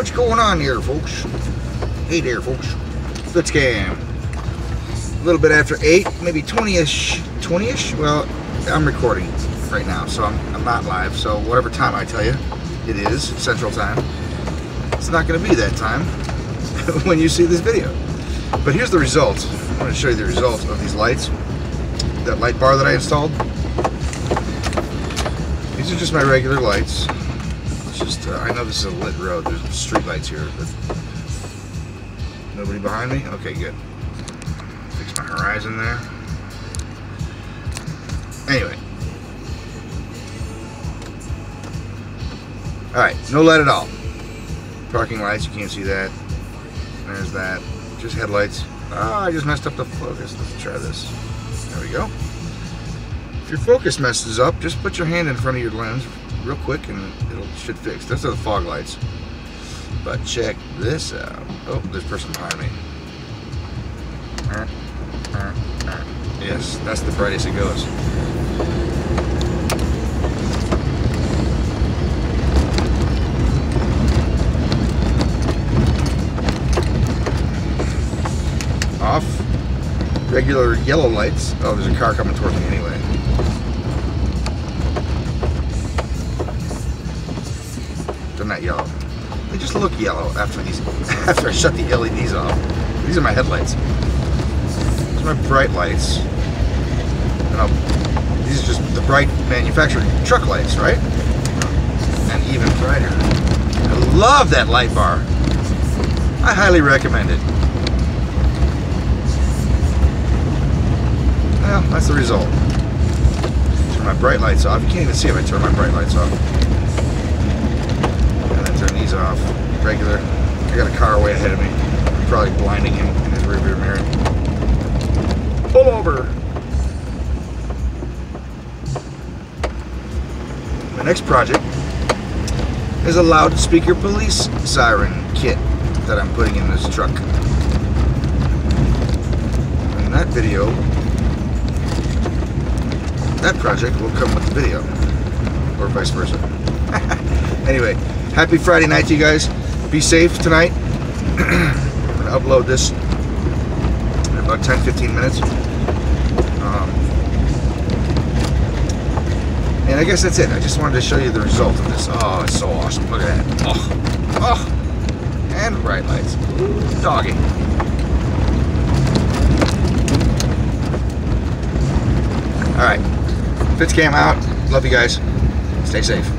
what's going on here, folks? Hey there, folks. Blitzcam. A little bit after 8, maybe 20-ish. 20-ish? Well, I'm recording right now, so I'm not live. So whatever time I tell you it is, Central Time, it's not going to be that time when you see this video. But here's the results. I'm going to show you the results of these lights. That light bar that I installed. These are just my regular lights. It's just, I know this is a lit road. There's street lights here, but nobody behind me? Okay, good. Fix my horizon there. Anyway. Alright, no light at all. Parking lights, you can't see that. There's that. Just headlights. Oh, I just messed up the focus. Let's try this. There we go. If your focus messes up, just put your hand in front of your lens real quick and it should fix. Those are the fog lights. But check this out. Oh, there's a person behind me. Yes, that's the brightest it goes. Off. Regular yellow lights. Oh, there's a car coming towards me anyway. They're not yellow. They just look yellow after these. After I shut the LEDs off. These are my headlights. These are my bright lights. And these are just the bright manufactured truck lights, right? And even brighter. I love that light bar. I highly recommend it. Well, that's the result. Turn my bright lights off. You can't even see if I turn my bright lights off. And then turn these off. Regular. I got a car way ahead of me. I'm probably blinding him in his rearview mirror. Pull over! My next project is a loudspeaker police siren kit that I'm putting in this truck. And that video, that project will come with the video, or vice versa. Anyway, happy Friday night to you guys. Be safe tonight. I'm going to upload this in about 10-15 minutes. And I guess that's it. I just wanted to show you the result of this. Oh, it's so awesome. Look at that. Oh. And bright lights. Ooh, doggy. Alright. Blitzcam out. Love you guys. Stay safe.